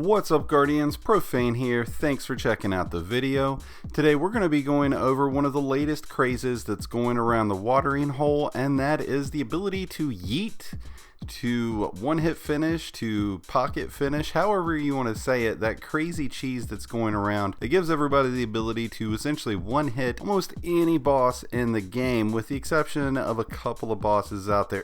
What's up, Guardians? Profane here. Thanks for checking out the video. Today we're going to be going over one of the latest crazes that's going around the watering hole, and that is the ability to yeet, to one-hit finish, to pocket finish, however you want to say it. That crazy cheese that's going around that gives everybody the ability to essentially one-hit almost any boss in the game, with the exception of a couple of bosses out there.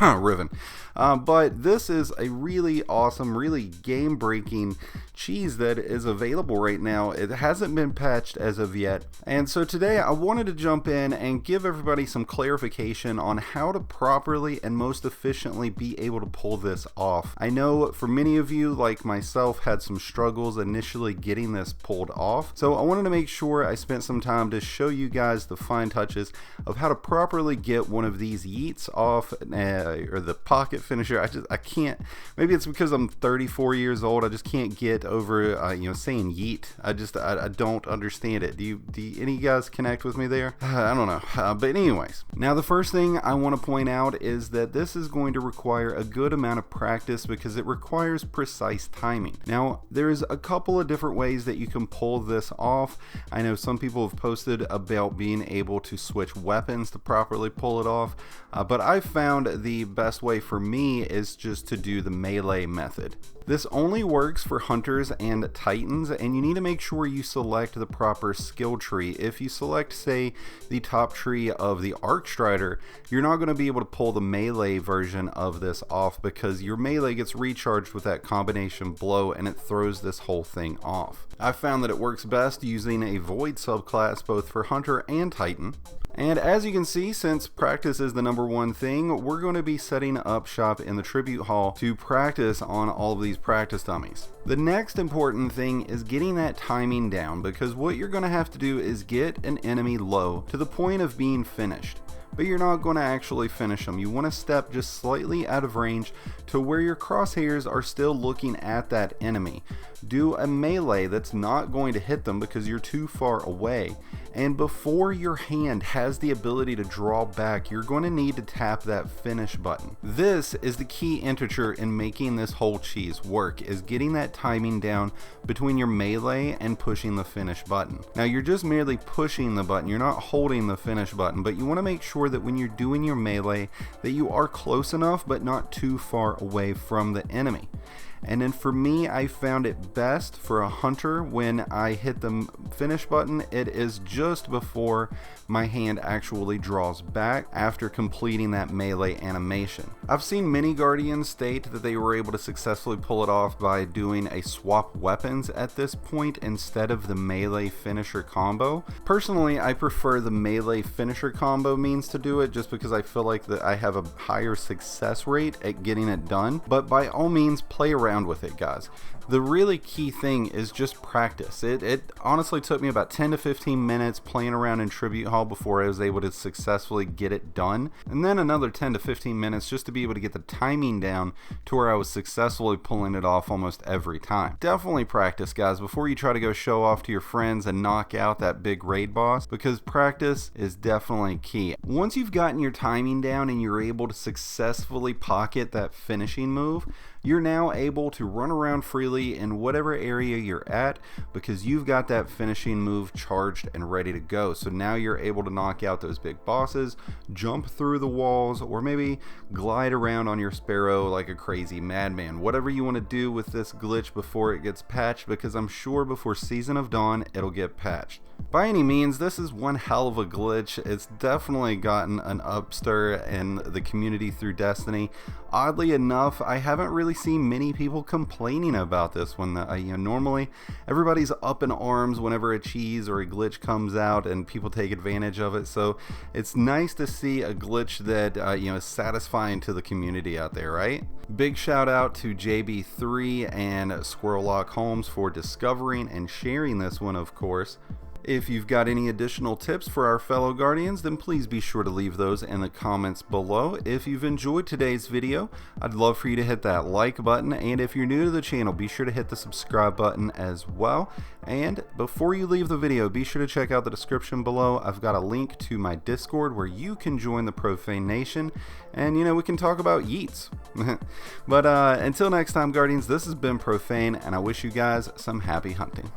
Riven. But this is a really awesome, really game-breaking cheese that is available right now. It hasn't been patched as of yet, and so today I wanted to jump in and give everybody some clarification on how to properly and most efficiently be able to pull this off. I know for many of you, like myself, had some struggles initially getting this pulled off, so I wanted to make sure I spent some time to show you guys the fine touches of how to properly get one of these yeets off, or the pocket finisher. I can't, maybe it's because I'm 34 years old, I just can't get over saying yeet. I don't understand it. Do any of you guys connect with me there? I don't know. But anyways, now the first thing I want to point out is that this is going to require a good amount of practice because it requires precise timing. Now there's a couple of different ways that you can pull this off. I know some people have posted about being able to switch weapons to properly pull it off, but I found the best way for me is just to do the melee method. This only works for hunters and titans, and you need to make sure you select the proper skill tree. If you select, say, the top tree of the Arcstrider, you're not going to be able to pull the melee version of this off because your melee gets recharged with that combination blow and it throws this whole thing off. I found that it works best using a void subclass both for hunter and titan. And as you can see, since practice is the #1 thing, we're going to be setting up shop in the tribute hall to practice on all of these practice dummies. The next important thing is getting that timing down, because what you're going to have to do is get an enemy low to the point of being finished. But you're not going to actually finish them. You want to step just slightly out of range to where your crosshairs are still looking at that enemy. Do a melee that's not going to hit them because you're too far away. And before your hand has the ability to draw back, you're going to need to tap that finish button. This is the key integer in making this whole cheese work, is getting that timing down between your melee and pushing the finish button. Now you're just merely pushing the button, you're not holding the finish button, but you want to make sure that when you're doing your melee that you are close enough but not too far away from the enemy. And then for me, I found it best for a hunter when I hit the finish button. It is just before my hand actually draws back after completing that melee animation. I've seen many Guardians state that they were able to successfully pull it off by doing a swap weapons at this point instead of the melee finisher combo. Personally, I prefer the melee finisher combo means to do it just because I feel like that I have a higher success rate at getting it done. But by all means, play around with it, guys. The really key thing is just practice. It honestly took me about 10 to 15 minutes playing around in Tribute Hall before I was able to successfully get it done, and then another 10 to 15 minutes just to be able to get the timing down to where I was successfully pulling it off almost every time. Definitely practice, guys, before you try to go show off to your friends and knock out that big raid boss, because practice is definitely key. Once you've gotten your timing down and you're able to successfully pocket that finishing move, you're now able to run around freely in whatever area you're at because you've got that finishing move charged and ready to go. So now you're able to knock out those big bosses, jump through the walls, or maybe glide around on your sparrow like a crazy madman. Whatever you want to do with this glitch before it gets patched, because I'm sure before Season of Dawn it'll get patched. By any means, this is one hell of a glitch. It's definitely gotten an upstir in the community through Destiny. Oddly enough, I haven't really seen many people complaining about this one. Normally everybody's up in arms whenever a cheese or a glitch comes out and people take advantage of it. So it's nice to see a glitch that is satisfying to the community out there, right? Big shout out to JB3 and Squirrellock Holmes for discovering and sharing this one, of course. If you've got any additional tips for our fellow Guardians, then please be sure to leave those in the comments below. If you've enjoyed today's video, I'd love for you to hit that like button, and if you're new to the channel, be sure to hit the subscribe button as well. And before you leave the video, be sure to check out the description below. I've got a link to my Discord where you can join the Profane Nation, and we can talk about yeets. But until next time, Guardians, this has been Profane, and I wish you guys some happy hunting.